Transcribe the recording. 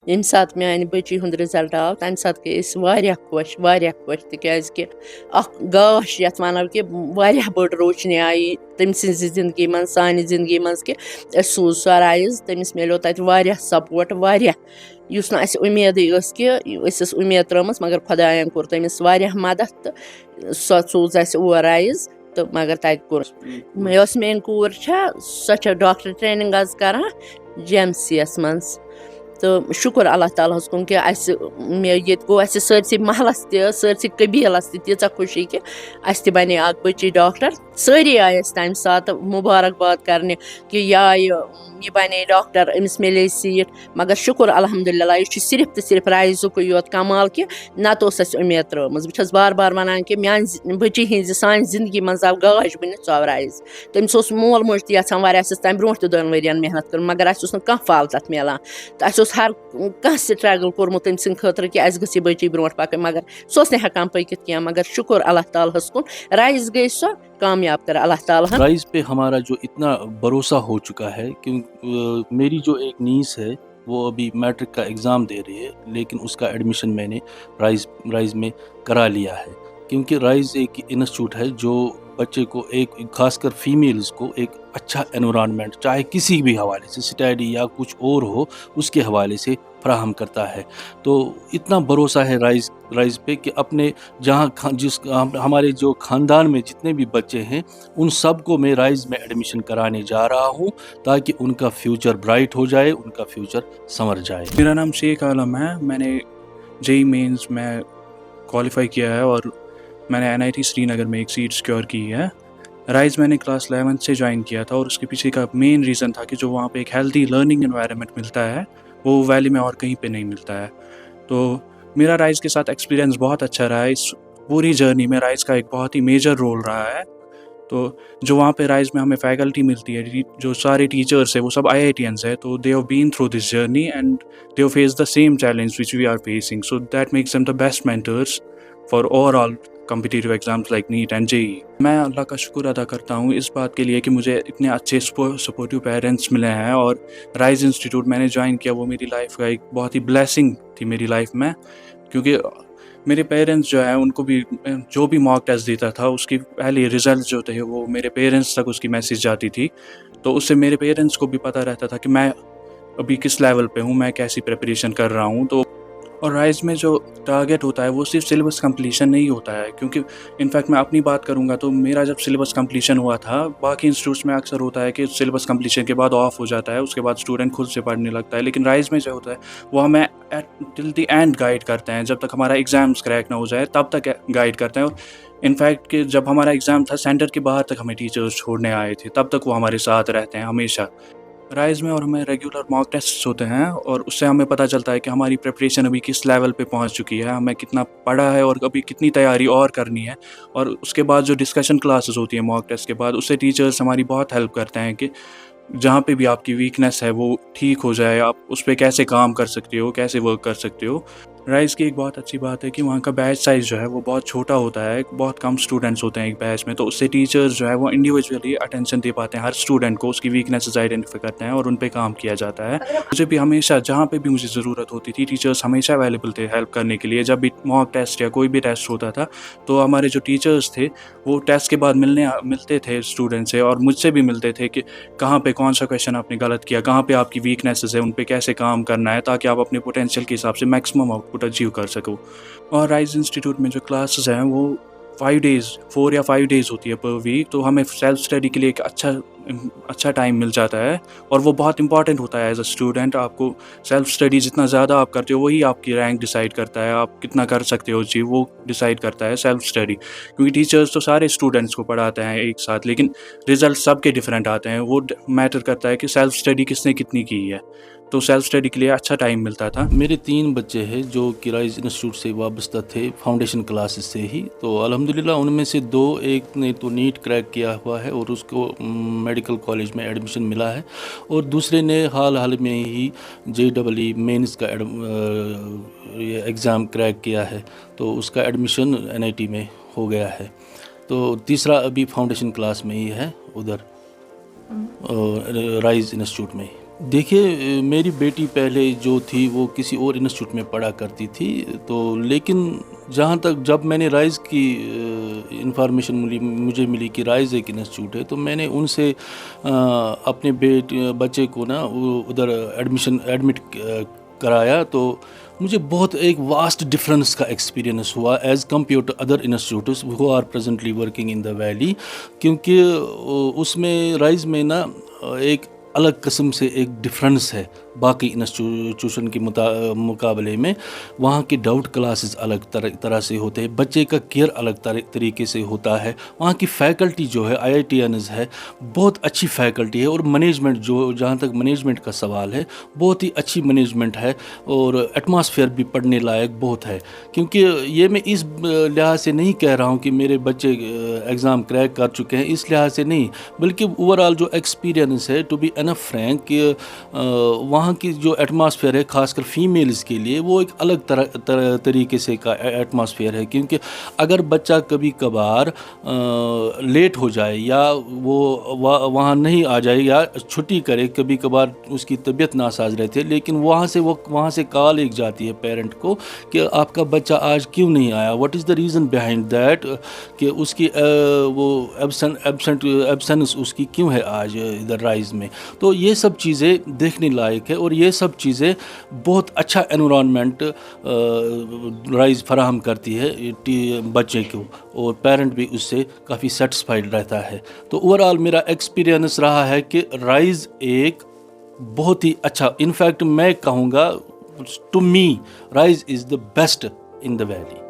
येमि सात मे्यानि बच्ची हुंद रिजल्ट आव तमि सात गई अस वारिया खुश तिक्याज कि अख गाश यथ वनो कि वारिया बड़ रोशनी आई तम सिंज जिंदगी मन सानि जिंदगी मन कि अस सूज सो राइज तमिस मिलो तत वारिया सपोर्ट वारिया युस न अस उम्मीद अस कि अस उम्मीद त्रमस मगर खुदायन कोर तमिस वारिया मदद तो सो सूज अस और राइज तो मगर तत core yes main core so doctor training आज करान जेएमसीएस मज तो शुक्र अल्लाह ताला कुन कि ये गो सरसी महलस सरसी कबीलस तीचा खुशी कि अस बने अख बच्ची डॉक्टर सारी आय तम सात मुबारकबाद करने कि ये बने डॉक्टर अमिस मिले सीट मगर शुक्र अल्हम्दुलिल्लाह यह सिर्फ तो सिर्फ राइजुक योत कमाल कि नत उम्मीद त्रमस बस बार बार वनान कि मान बच्ची हिंज सान जिंदगी मज आव गाश बन सो राइज तमिस मोल मोज तम वारिया तम ब्रोह तो 2 वरियन मेहनत कर मगर अस कह फल तथ मिलान तो हर कह स्ट्रगल कोर्मुत तम सद खतर कि अस गई बच्ची ब्रोह पकन मगर सो हेकान पकित क्या मगर शुक्र अल्लाह ताला कुन राइज गई सो कामयाब कर अल्लाह ताला। राइज पे हमारा जो इतना भरोसा हो चुका है कि मेरी जो एक नीस है वो अभी मैट्रिक का एग्ज़ाम दे रही है लेकिन उसका एडमिशन मैंने राइज में करा लिया है क्योंकि राइज एक इंस्टीट्यूट है जो बच्चे को एक खासकर फीमेल्स को एक अच्छा एनवायरनमेंट चाहे किसी भी हवाले से स्टडी या कुछ और हो उसके हवाले से फराहम करता है। तो इतना भरोसा है राइज पे कि अपने जहाँ हमारे जो ख़ानदान में जितने भी बच्चे हैं उन सब को मैं राइज में एडमिशन कराने जा रहा हूँ ताकि उनका फ्यूचर ब्राइट हो जाए, उनका फ्यूचर संवर जाए। मेरा नाम शेख आलम है। मैंने जेई मेंस में क्वालिफाई किया है और मैंने एनआईटी श्रीनगर में एक सीट सिक्योर की है। राइज मैंने क्लास 11 से ज्वाइन किया था और उसके पीछे का मेन रीज़न था कि जो वहाँ पे एक हेल्दी लर्निंग एनवायरनमेंट मिलता है वो वैली में और कहीं पे नहीं मिलता है। तो मेरा राइज के साथ एक्सपीरियंस बहुत अच्छा रहा है। इस पूरी जर्नी में राइज का एक बहुत ही मेजर रोल रहा है। तो जो वहाँ पे राइज में हमें फैकल्टी मिलती है, जो सारे टीचर्स है वो सब IITians है, तो they have been through this journey and they have faced the same challenge which we are facing, so that makes them the best mentors for overall competitive exams like NEET and JEE. मैं अल्लाह का शुक्र अदा करता हूँ इस बात के लिए कि मुझे इतने अच्छे सपोर्टिव पेरेंट्स मिले हैं और राइज इंस्टीट्यूट मैंने ज्वाइन किया वो मेरी लाइफ का एक बहुत ही ब्लेसिंग थी मेरी लाइफ में, क्योंकि मेरे पेरेंट्स जो है उनको भी जो भी मॉक टेस्ट देता था उसकी पहले रिजल्ट जो थे वो मेरे पेरेंट्स तक उसकी मैसेज जाती थी, तो उससे मेरे पेरेंट्स को भी पता रहता था कि मैं अभी किस लेवल पे हूँ, मैं कैसी प्रिपरेशन कर रहा हूँ। तो और राइज में जो टारगेट होता है वो सिर्फ सिलेबस कंप्लीशन नहीं होता है, क्योंकि इनफैक्ट मैं अपनी बात करूँगा तो मेरा जब सिलेबस कंप्लीशन हुआ था, बाकी इंस्टीट्यूट्स में अक्सर होता है कि सिलेबस कंप्लीशन के बाद ऑफ हो जाता है, उसके बाद स्टूडेंट खुद से पढ़ने लगता है, लेकिन राइज में जो होता है वो हमें टिल द एंड गाइड करते हैं, जब तक हमारा एग्ज़ाम्स क्रैक ना हो जाए तब तक गाइड करते हैं। और इनफैक्ट कि जब हमारा एग्ज़ाम था सेंटर के बाहर तक हमें टीचर्स छोड़ने आए थे, तब तक वो हमारे साथ रहते हैं हमेशा राइज में। और हमें रेगुलर मॉक टेस्ट होते हैं और उससे हमें पता चलता है कि हमारी प्रिपरेशन अभी किस लेवल पे पहुंच चुकी है, हमें कितना पढ़ा है और अभी कितनी तैयारी और करनी है। और उसके बाद जो डिस्कशन क्लासेस होती है मॉक टेस्ट के बाद, उससे टीचर्स हमारी बहुत हेल्प करते हैं कि जहाँ पे भी आपकी वीकनेस है वो ठीक हो जाए, आप उस पर कैसे काम कर सकते हो, कैसे वर्क कर सकते हो। राइज की एक बहुत अच्छी बात है कि वहाँ का बैच साइज़ जो है वो बहुत छोटा होता है, बहुत कम स्टूडेंट्स होते हैं एक बैच में, तो उससे टीचर्स जो है वो इंडिविजुअली अटेंशन दे पाते हैं हर स्टूडेंट को, उसकी वीकनेसेस आइडेंटिफाई करते हैं और उन पे काम किया जाता है। मुझे भी हमेशा जहाँ पे भी मुझे ज़रूरत होती थी टीचर्स हमेशा अवेलेबल थे हेल्प करने के लिए। जब भी मॉक टेस्ट या कोई भी टेस्ट होता था तो हमारे जो टीचर्स थे वो टेस्ट के बाद मिलते थे स्टूडेंट से और मुझसे भी मिलते थे कि कहाँ पे कौन सा क्वेश्चन आपने गलत किया, कहाँ पे आपकी वीकनेसेस है, उन पे कैसे काम करना है ताकि आप अपने पोटेंशियल के हिसाब से मैक्सिमम आउटपुट अचीव कर सको। और राइज इंस्टीट्यूट में जो क्लासेस हैं वो 4 या 5 डेज़ होती है पर वीक, तो हमें सेल्फ स्टडी के लिए एक अच्छा टाइम मिल जाता है और वो बहुत इंपॉर्टेंट होता है एज अ स्टूडेंट। आपको सेल्फ स्टडी जितना ज़्यादा आप करते हो वही आपकी रैंक डिसाइड करता है, आप कितना कर सकते हो अचीव वो डिसाइड करता है सेल्फ स्टडी, क्योंकि टीचर्स तो सारे स्टूडेंट्स को पढ़ाते हैं एक साथ, लेकिन रिजल्ट सबके डिफरेंट आते हैं। वो मैटर करता है कि सेल्फ स्टडी किसने कितनी की है, तो सेल्फ स्टडी के लिए अच्छा टाइम मिलता था। मेरे 3 बच्चे हैं जो कि राइज इंस्टीट्यूट से वाबस्ता थे फाउंडेशन क्लासेस से ही, तो अल्हम्दुलिल्लाह उनमें से 2, एक ने तो नीट क्रैक किया हुआ है और उसको मेडिकल कॉलेज में एडमिशन मिला है और दूसरे ने हाल में ही JEE मेंस का एग्ज़ाम क्रैक किया है, तो उसका एडमिशन NIT में हो गया है। तो तीसरा अभी फाउंडेशन क्लास में ही है उधर राइज इंस्टीट्यूट में। देखिए मेरी बेटी पहले जो थी वो किसी और इंस्टीट्यूट में पढ़ा करती थी, तो लेकिन जहाँ तक जब मैंने राइज़ की इंफॉर्मेशन मुझे मिली कि राइज़ एक इंस्टीट्यूट है, तो मैंने उनसे अपने बच्चे को ना उधर एडमिट कराया। तो मुझे बहुत एक वास्ट डिफरेंस का एक्सपीरियंस हुआ as compared to other institutes who are presently working in the valley, क्योंकि उसमें राइज़ में ना एक अलग किस्म से एक डिफरेंस है बाकी इंस्टीट्यूशन के मुकाबले में। वहाँ के डाउट क्लासेस अलग तरह से होते हैं, बच्चे का केयर अलग तरीके से होता है। वहाँ की फैकल्टी जो है IITians है, बहुत अच्छी फैकल्टी है, और मैनेजमेंट जो जहाँ तक मैनेजमेंट का सवाल है, बहुत ही अच्छी मैनेजमेंट है, और एटमॉस्फेयर भी पढ़ने लायक बहुत है। क्योंकि ये मैं इस लिहाज से नहीं कह रहा हूँ कि मेरे बच्चे एग्ज़ाम क्रैक कर चुके हैं, इस लिहाज से नहीं, बल्कि ओवरऑल जो एक्सपीरियंस है, टू बी एनफ फ्रैंक, कि वहाँ की जो एटमॉस्फेयर है खासकर फीमेल्स के लिए, वो एक अलग तरीके से का एटमॉस्फेयर है। क्योंकि अगर बच्चा कभी कभार लेट हो जाए या वो वहाँ नहीं आ जाए या छुट्टी करे, कभी कभार उसकी तबीयत नासाज रहती है, लेकिन वहाँ से कॉल एक जाती है पेरेंट को कि आपका बच्चा आज क्यों नहीं आया, what is the reason behind that, कि उसकी वो एब्सेंस उसकी क्यों है आज इधर राइज़ में। तो ये सब चीज़ें देखने लायक है, और ये सब चीज़ें बहुत अच्छा एनवायरनमेंट राइज़ फराहम करती है बच्चे को, और पेरेंट भी उससे काफ़ी सेटिस्फाइड रहता है। तो ओवरऑल मेरा एक्सपीरियंस रहा है कि राइज़ एक बहुत ही अच्छा, इनफैक्ट मैं कहूँगा to me Rise is the best in the valley.